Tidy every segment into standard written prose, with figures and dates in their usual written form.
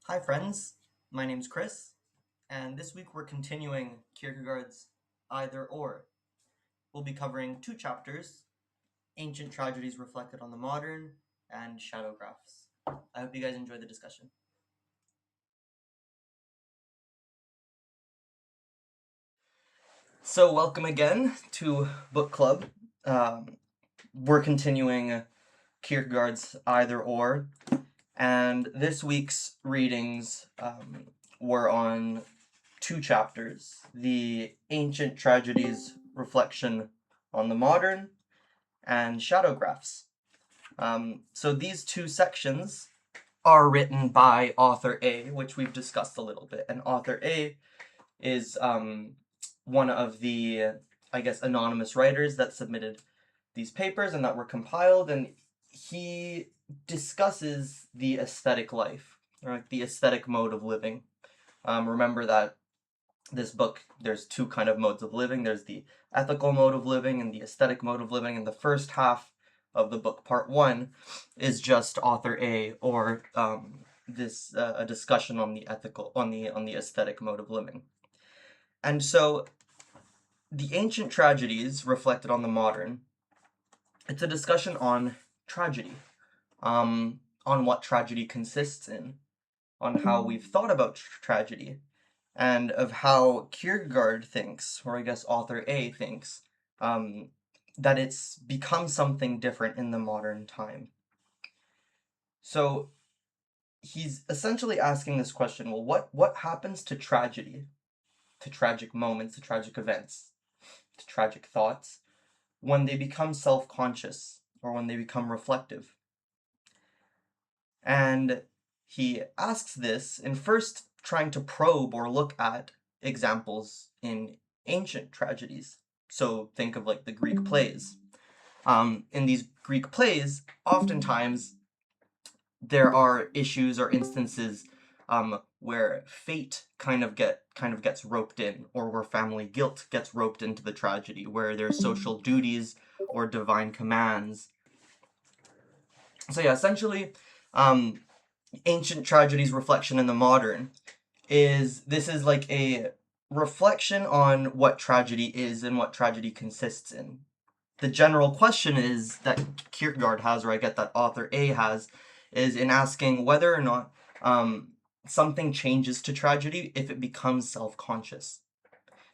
Hi friends, my name's Chris, and this week we're continuing Kierkegaard's Either Or. We'll be covering two chapters, Ancient Tragedies Reflected on the Modern and Shadowgraphs. I hope you guys enjoy the discussion. So welcome again to Book Club. We're continuing Kierkegaard's Either Or, and this week's readings were on two chapters, the Ancient Tragedies Reflection on the Modern and Shadowgraphs. So these two sections are written by author A, which we've discussed a little bit. And author A is one of the, I guess, anonymous writers that submitted these papers and that were compiled, and he discusses the aesthetic life, or the aesthetic mode of living. Remember that this book, there's two kind of modes of living. There's the ethical mode of living and the aesthetic mode of living. And the first half of the book, part one, is just author A, or a discussion on the ethical, on the aesthetic mode of living. And so, the ancient tragedies reflected on the modern. It's a discussion on tragedy, on what tragedy consists in, on how we've thought about tragedy, and of how Kierkegaard thinks, or I guess author A thinks, that it's become something different in the modern time. So he's essentially asking this question, well, what happens to tragedy, to tragic moments, to tragic events, to tragic thoughts, when they become self-conscious, or when they become reflective? And he asks this in first trying to probe or look at examples in ancient tragedies. So think of like the Greek plays. In these Greek plays, oftentimes there are issues or instances where fate kind of gets roped in, or where family guilt gets roped into the tragedy, where there's social duties or divine commands. So yeah, essentially, ancient tragedies reflection in the modern is like a reflection on what tragedy is and what tragedy consists in. The general question is that Kierkegaard has, or I get that author A has, is in asking whether or not something changes to tragedy if it becomes self-conscious.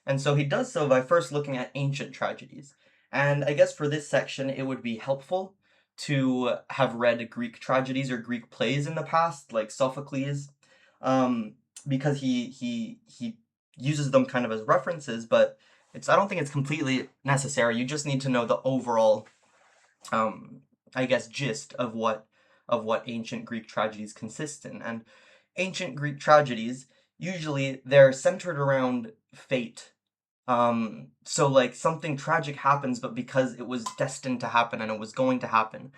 And so he does so by first looking at ancient tragedies. And I guess for this section, it would be helpful to have read Greek tragedies or Greek plays in the past, like Sophocles, um, because he uses them kind of as references, but I don't think it's completely necessary. You just need to know the overall, I guess, gist of what ancient Greek tragedies consist in. And ancient Greek tragedies, usually they're centered around fate. So like something tragic happens, but because it was destined to happen and it was going to happen,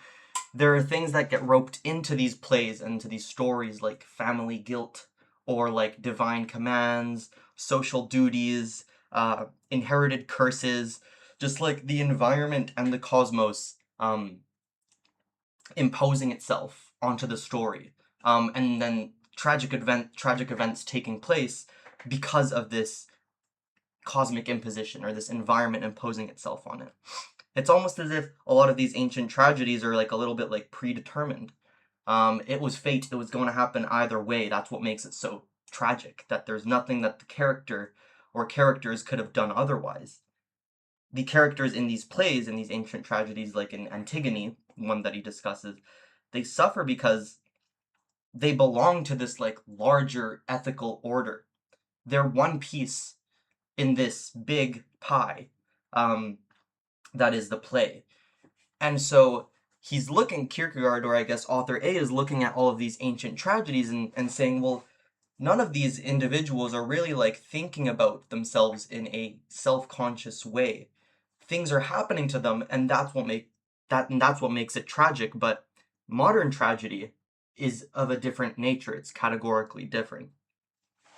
there are things that get roped into these plays and into these stories, like family guilt, or like divine commands, social duties, inherited curses, just like the environment and the cosmos imposing itself onto the story, and then tragic events taking place because of this cosmic imposition, or this environment imposing itself on it. It's almost as if a lot of these ancient tragedies are like a little bit like predetermined. It was fate, it was going to happen either way. That's what makes it so tragic, that there's nothing that the character or characters could have done otherwise. The characters in these plays, in these ancient tragedies, like in Antigone, one that he discusses, they suffer because they belong to this like larger ethical order. They're one piece in this big pie, that is the play. And so Kierkegaard, or I guess author A, is looking at all of these ancient tragedies and saying, well, none of these individuals are really like thinking about themselves in a self-conscious way. Things are happening to them, and that's what makes it tragic, but modern tragedy is of a different nature. It's categorically different.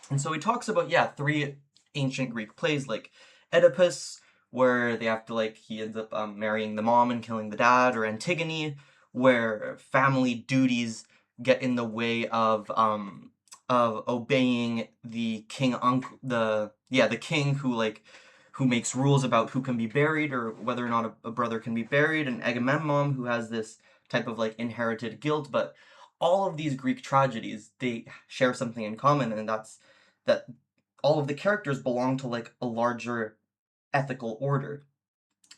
And so he talks about, yeah, three ancient Greek plays, like Oedipus, where they have to, like, he ends up marrying the mom and killing the dad, or Antigone, where family duties get in the way of of obeying the king uncle, the king who makes rules about who can be buried or whether or not a brother can be buried, and Agamemnon who has this type of like inherited guilt. But all of these Greek tragedies, they share something in common, and that's that all of the characters belong to like a larger ethical order.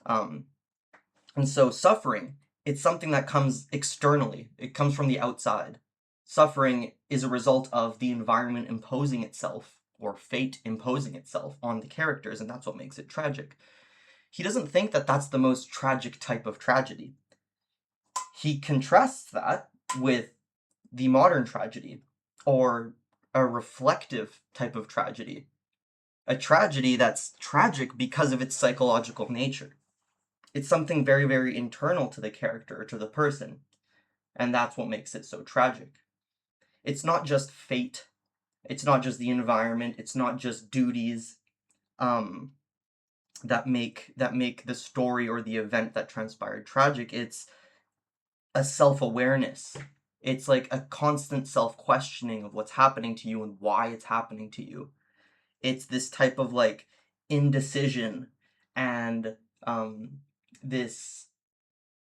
Um, and so suffering, it's something that comes externally. It comes from the outside. Suffering is a result of the environment imposing itself, or fate imposing itself on the characters, and that's what makes it tragic. He doesn't think that that's the most tragic type of tragedy. He contrasts that with the modern tragedy, or a reflective type of tragedy. A tragedy that's tragic because of its psychological nature. It's something very, very internal to the character, to the person, and that's what makes it so tragic. It's not just fate, it's not just the environment, it's not just duties um, that make the story or the event that transpired tragic. It's a self-awareness. It's like a constant self-questioning of what's happening to you and why it's happening to you. It's this type of like indecision and this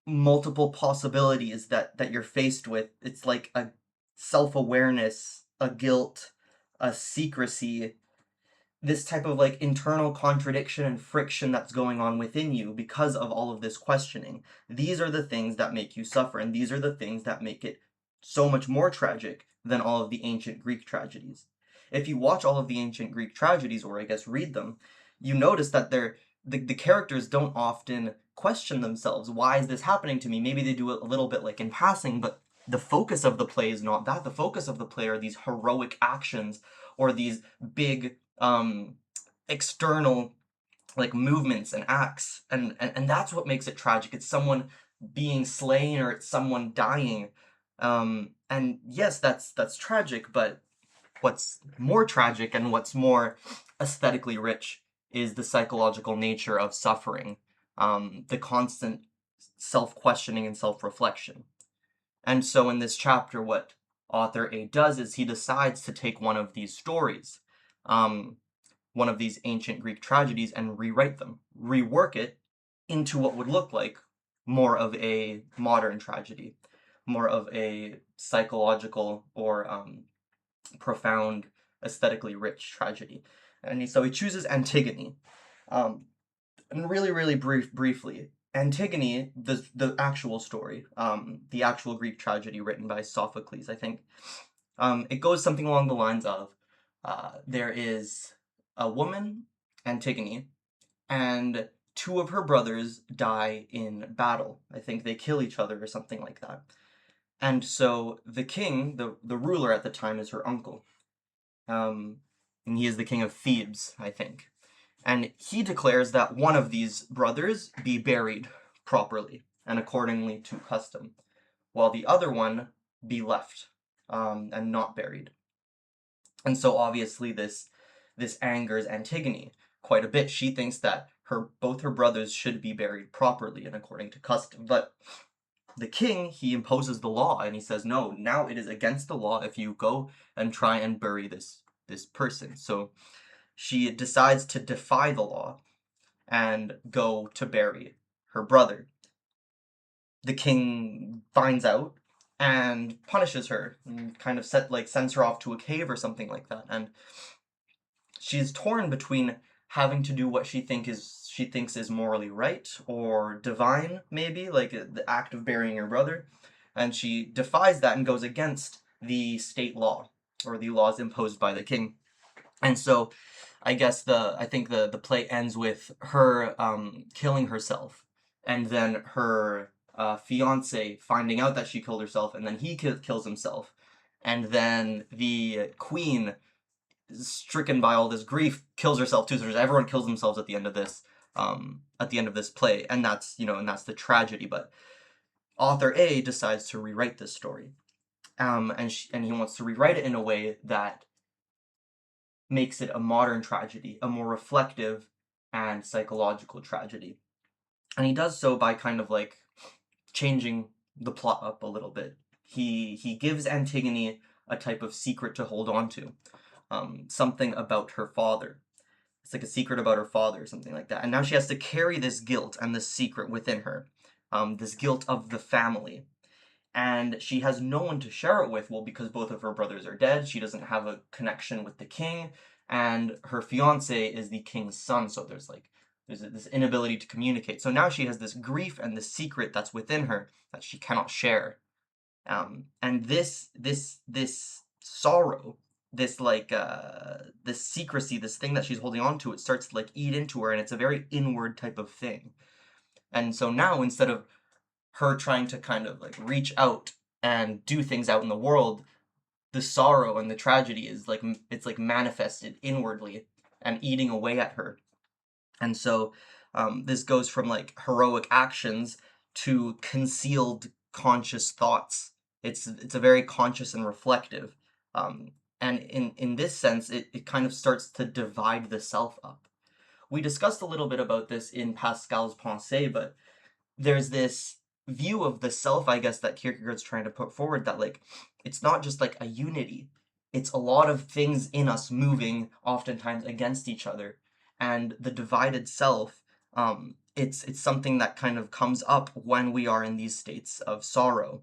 multiple possibilities that you're faced with. It's like a self-awareness, a guilt, a secrecy, this type of like internal contradiction and friction that's going on within you because of all of this questioning. These are the things that make you suffer, and these are the things that make it so much more tragic than all of the ancient Greek tragedies. If you watch all of the ancient Greek tragedies, or I guess read them, you notice that the characters don't often question themselves. Why is this happening to me? Maybe they do it a little bit like in passing, but the focus of the play is not that. The focus of the play are these heroic actions or these big external like movements and acts, and that's what makes it tragic. It's someone being slain or it's someone dying, and yes, that's tragic, but what's more tragic and what's more aesthetically rich is the psychological nature of suffering, the constant self-questioning and self-reflection. And so in this chapter, what author A does is he decides to take one of these stories, um, one of these ancient Greek tragedies, and rewrite them, rework it into what would look like more of a modern tragedy, more of a psychological or profound, aesthetically rich tragedy. And so he chooses Antigone. Um, and really, really briefly, Antigone, the actual story, the actual Greek tragedy written by Sophocles, I think, it goes something along the lines of there is a woman, Antigone, and two of her brothers die in battle. I think they kill each other or something like that. And so the king, the ruler at the time, is her uncle. And he is the king of Thebes, I think. And he declares that one of these brothers be buried properly and accordingly to custom, while the other one be left and not buried. And so obviously this angers Antigone quite a bit. She thinks that both her brothers should be buried properly and according to custom. But the king, he imposes the law and he says, no, now it is against the law if you go and try and bury this person. So she decides to defy the law and go to bury her brother. The king finds out and punishes her and kind of sends her off to a cave or something like that. And she's torn between having to do what she thinks is morally right or divine, maybe like the act of burying her brother, and she defies that and goes against the state law or the laws imposed by the king. And so I guess I think the play ends with her killing herself, and then her fiance finding out that she killed herself, and then he kills himself, and then the queen, stricken by all this grief, kills herself too. So everyone kills themselves at the end of this play, and that's the tragedy. But author A decides to rewrite this story, and he wants to rewrite it in a way that makes it a modern tragedy, a more reflective and psychological tragedy. And he does so by kind of like changing the plot up a little bit. He gives Antigone a type of secret to hold on to, something about her father. It's like a secret about her father, something like that. And now she has to carry this guilt and this secret within her, this guilt of the family. And she has no one to share it with. Well, because both of her brothers are dead, she doesn't have a connection with the king, and her fiance is the king's son. So there's this inability to communicate. So now she has this grief and this secret that's within her that she cannot share. And this sorrow, this secrecy, this thing that she's holding on to, it starts to like eat into her, and it's a very inward type of thing. And so now, instead of her trying to kind of like reach out and do things out in the world, the sorrow and the tragedy is like it's like manifested inwardly and eating away at her. And so this goes from like heroic actions to concealed conscious thoughts. It's a very conscious and reflective. And in this sense, it kind of starts to divide the self up. We discussed a little bit about this in Pascal's Pensée, but there's this view of the self, I guess, that Kierkegaard's trying to put forward, that like it's not just like a unity. It's a lot of things in us moving oftentimes against each other. And the divided self, it's something that kind of comes up when we are in these states of sorrow.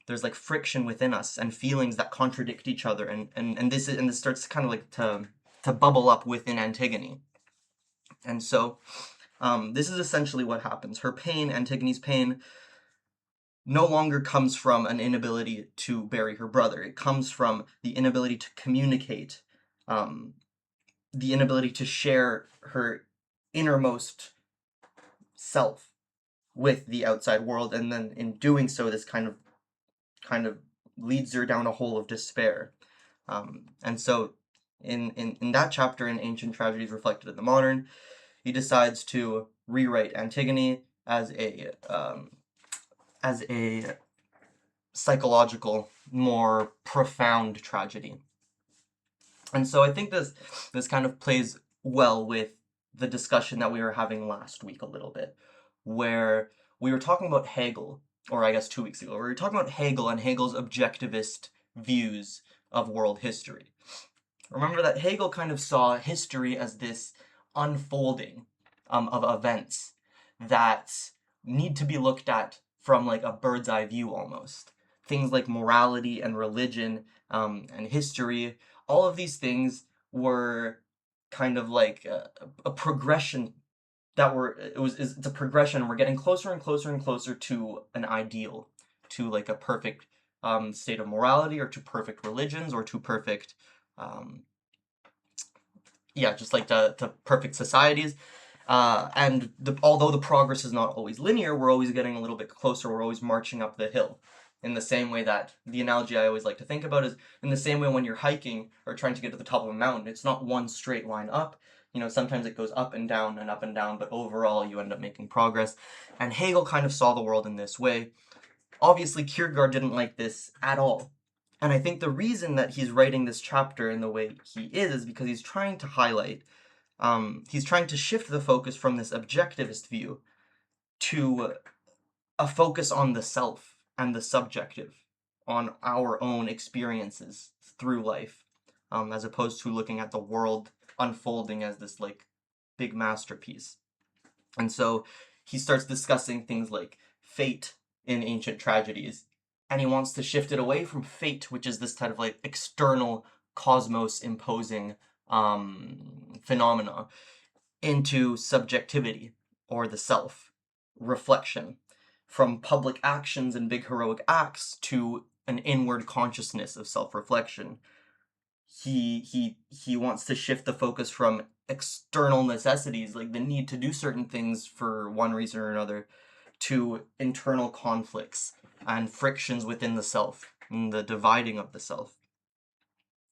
There's like friction within us and feelings that contradict each other, and this starts to kind of like to bubble up within Antigone. And so this is essentially what happens. Her pain, Antigone's pain, no longer comes from an inability to bury her brother. It comes from the inability to communicate, the inability to share her innermost self with the outside world, and then in doing so, this kind of leads her down a hole of despair. And so, in that chapter in Ancient Tragedies Reflected in the Modern, he decides to rewrite Antigone as a psychological, more profound tragedy. And so I think this kind of plays well with the discussion that we were having last week a little bit, where we were talking about Hegel, or I guess 2 weeks ago, we were talking about Hegel and Hegel's objectivist views of world history. Remember that Hegel kind of saw history as this unfolding of events that need to be looked at from like a bird's eye view almost. Things like morality and religion and history, all of these things were kind of like a progression it's a progression. We're getting closer and closer and closer to an ideal, to like a perfect state of morality, or to perfect religions, or to perfect just like to perfect societies. And although the progress is not always linear, we're always getting a little bit closer. We're always marching up the hill. In the same way that the analogy I always like to think about is in the same way when you're hiking or trying to get to the top of a mountain, it's not one straight line up. You know, sometimes it goes up and down, but overall you end up making progress. And Hegel kind of saw the world in this way. Obviously, Kierkegaard didn't like this at all. And I think the reason that he's writing this chapter in the way he is because he's trying to highlight, he's trying to shift the focus from this objectivist view to a focus on the self and the subjective, on our own experiences through life, as opposed to looking at the world unfolding as this like big masterpiece. And so he starts discussing things like fate in Ancient Tragedies, and he wants to shift it away from fate, which is this kind of like external cosmos imposing phenomena, into subjectivity, or the self, reflection, from public actions and big heroic acts to an inward consciousness of self-reflection. He wants to shift the focus from external necessities, like the need to do certain things for one reason or another, to internal conflicts and frictions within the self, and the dividing of the self.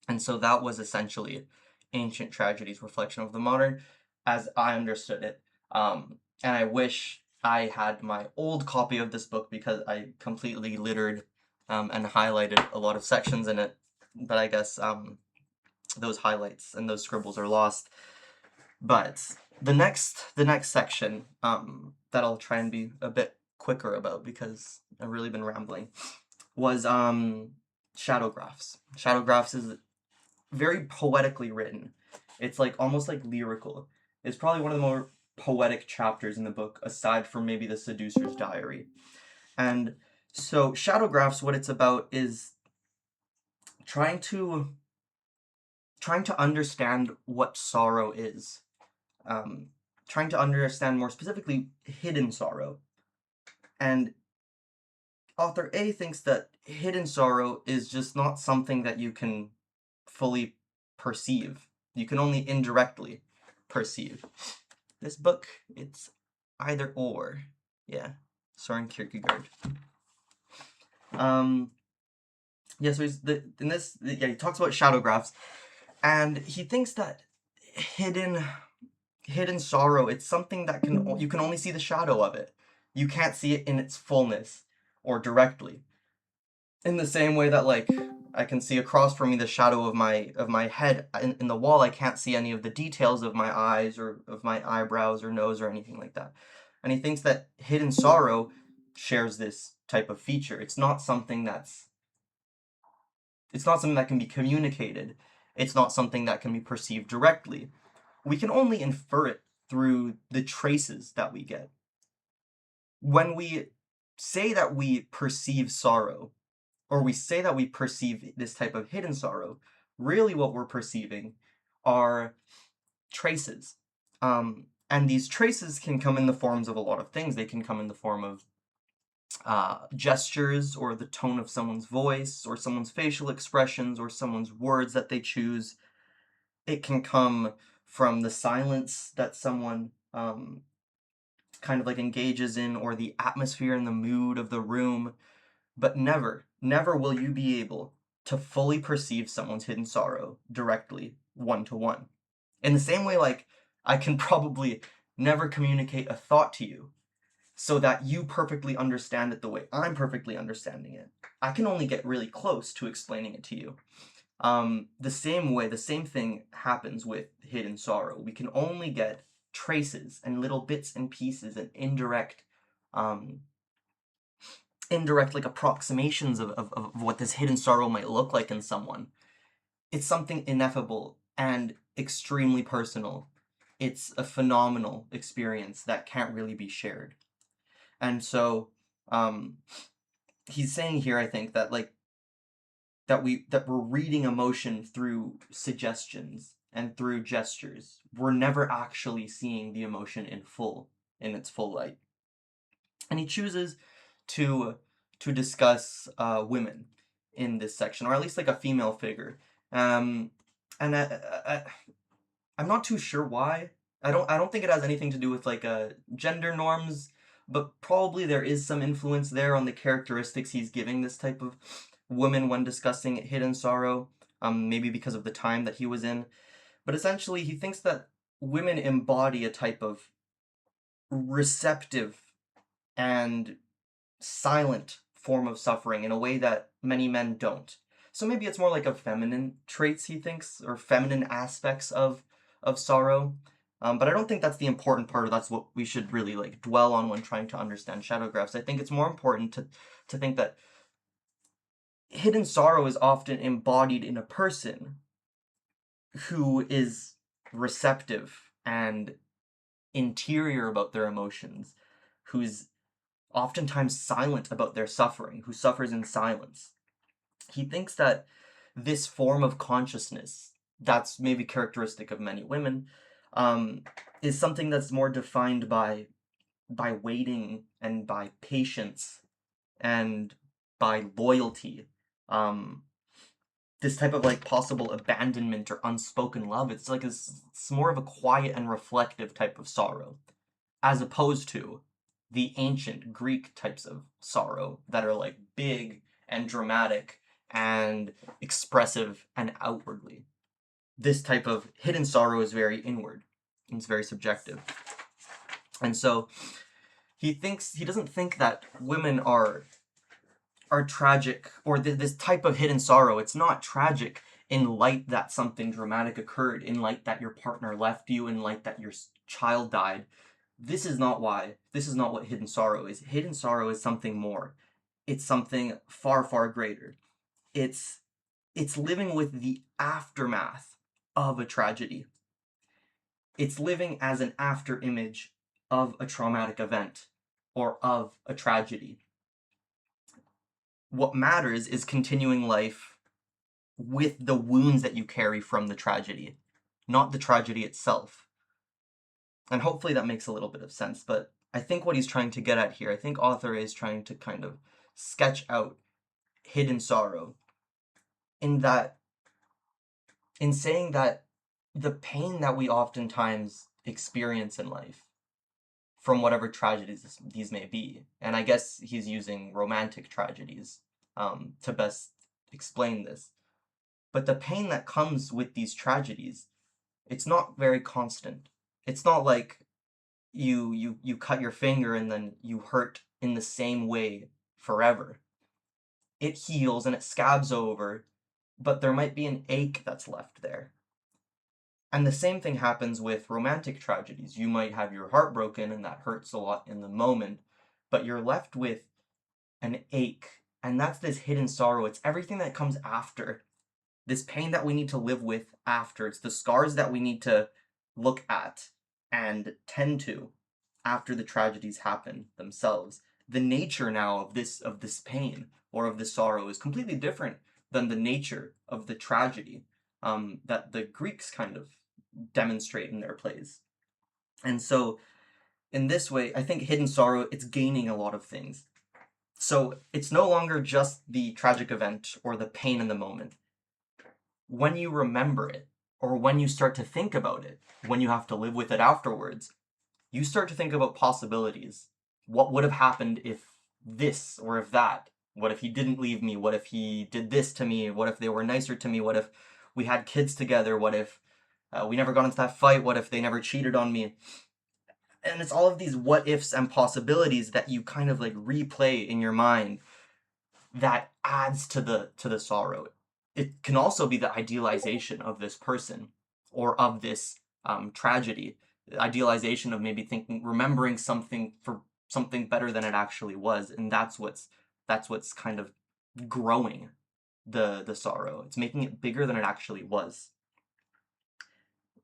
And so that was essentially Ancient Tragedies Reflection of the Modern, as I understood it. And I wish I had my old copy of this book, because I completely littered and highlighted a lot of sections in it. But I guess those highlights and those scribbles are lost. But the next section that I'll try and be a bit quicker about, because I've really been rambling, was Shadowgraphs. Shadowgraphs is very poetically written. It's like almost like lyrical. It's probably one of the more poetic chapters in the book, aside from maybe the seducer's diary. And so Shadowgraphs, what it's about is trying to understand what sorrow is. Um, Trying to understand more specifically hidden sorrow. And author A thinks that hidden sorrow is just not something that you can fully perceive. You can only indirectly perceive. This book, it's either or. Yeah, Soren Kierkegaard. Yeah, so he talks about shadowgraphs, and he thinks that hidden sorrow, it's something that you can only see the shadow of it. You can't see it in its fullness or directly. In the same way that like I can see across from me the shadow of my head in the wall, I can't see any of the details of my eyes or of my eyebrows or nose or anything like that. And he thinks that hidden sorrow shares this type of feature. It's not something that can be communicated. It's not something that can be perceived directly. We can only infer it through the traces that we get. When we say that we perceive sorrow, or we say that we perceive this type of hidden sorrow, really what we're perceiving are traces. And these traces can come in the forms of a lot of things. They can come in the form of gestures, or the tone of someone's voice, or someone's facial expressions, or someone's words that they choose. It can come from the silence that someone kind of like engages in, or the atmosphere and the mood of the room. But never, never will you be able to fully perceive someone's hidden sorrow directly, one to one. In the same way, like, I can probably never communicate a thought to you so that you perfectly understand it the way I'm perfectly understanding it. I can only get really close to explaining it to you. The same thing happens with hidden sorrow. We can only get traces and little bits and pieces and um, indirect like approximations of what this hidden sorrow might look like in someone. It's something ineffable and extremely personal. It's a phenomenal experience that can't really be shared. And so um, he's saying here, I think, that like that we're reading emotion through suggestions and through gestures. We're never actually seeing the emotion in its full light. And he chooses to discuss women in this section, or at least like a female figure. Um, and I'm not too sure why. I don't think it has anything to do with like gender norms, but probably there is some influence there on the characteristics he's giving this type of woman when discussing hidden sorrow. Maybe because of the time that he was in. But essentially, he thinks that women embody a type of receptive and silent form of suffering in a way that many men don't. So maybe it's more like a feminine traits, he thinks, or feminine aspects of sorrow. But I don't think that's the important part, or that's what we should really like dwell on when trying to understand shadowgraphs. I think it's more important to think that hidden sorrow is often embodied in a person who is receptive and interior about their emotions, who's oftentimes silent about their suffering, who suffers in silence. He thinks that this form of consciousness, that's maybe characteristic of many women, um, is something that's more defined by waiting and by patience and by loyalty. Um, this type of like possible abandonment or unspoken love. It's more of a quiet and reflective type of sorrow, as opposed to the ancient Greek types of sorrow that are like big and dramatic and expressive and outwardly. This type of hidden sorrow is very inward. It's very subjective. And so he doesn't think that women are tragic, or this type of hidden sorrow, it's not tragic in light that something dramatic occurred, in light that your partner left you, in light that your child died. This is not what hidden sorrow is. Hidden sorrow is something more. It's something far, far greater. It's living with the aftermath of a tragedy. It's living as an after image of a traumatic event or of a tragedy. What matters is continuing life with the wounds that you carry from the tragedy, not the tragedy itself. And hopefully that makes a little bit of sense, but I think what he's trying to get at here, I think author is trying to kind of sketch out hidden sorrow in that, in saying that the pain that we oftentimes experience in life from whatever tragedies these may be, and I guess he's using romantic tragedies to best explain this, but the pain that comes with these tragedies, it's not very constant. It's not like you cut your finger and then you hurt in the same way forever. It heals and it scabs over, but there might be an ache that's left there. And the same thing happens with romantic tragedies. You might have your heart broken and that hurts a lot in the moment, but you're left with an ache. And that's this hidden sorrow. It's everything that comes after. This pain that we need to live with after. It's the scars that we need to look at and tend to after the tragedies happen themselves. The nature now of this pain or of this sorrow is completely different than the nature of the tragedy that the Greeks kind of demonstrate in their plays. And so in this way, I think hidden sorrow, it's gaining a lot of things. So it's no longer just the tragic event or the pain in the moment. When you remember it, or when you start to think about it, when you have to live with it afterwards, you start to think about possibilities. What would have happened if this or if that? What if he didn't leave me? What if he did this to me? What if they were nicer to me? What if we had kids together? What if we never got into that fight? What if they never cheated on me? And it's all of these what ifs and possibilities that you kind of like replay in your mind that adds to the sorrow. It can also be the idealization of this person or of this tragedy. The idealization of maybe thinking, remembering something for something better than it actually was, and that's what's kind of growing the sorrow. It's making it bigger than it actually was.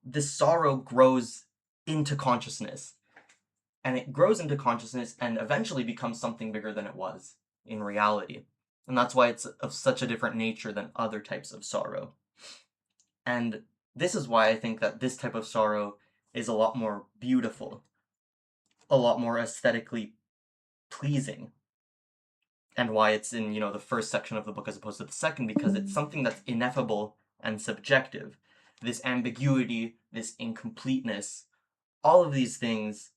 This sorrow grows into consciousness, and it grows into consciousness and eventually becomes something bigger than it was in reality. And that's why it's of such a different nature than other types of sorrow. And this is why I think that this type of sorrow is a lot more beautiful, a lot more aesthetically pleasing, and why it's in, the first section of the book as opposed to the second, because it's something that's ineffable and subjective. This ambiguity, this incompleteness, all of these things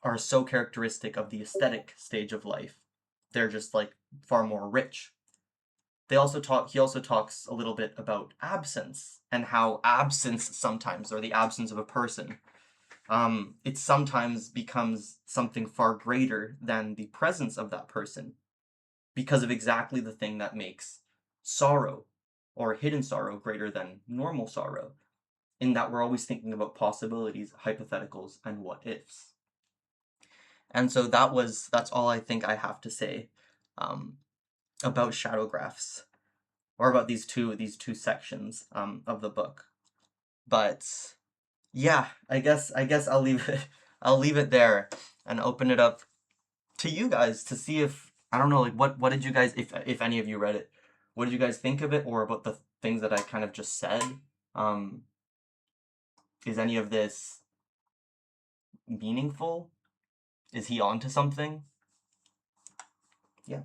are so characteristic of the aesthetic stage of life. They're just like far more rich. He also talks a little bit about absence and how absence sometimes, or the absence of a person, it sometimes becomes something far greater than the presence of that person because of exactly the thing that makes sorrow or hidden sorrow greater than normal sorrow, in that we're always thinking about possibilities, hypotheticals, and what ifs. And so that's all I think I have to say about Shadowgraphs, or about these two sections of the book. But yeah, I guess I'll leave it I'll leave it there and open it up to you guys to see if, I don't know, like what did you guys, if any of you read it, what did you guys think of it, or about the things that I kind of just said? Um, is any of this meaningful? Is he onto something? Yeah.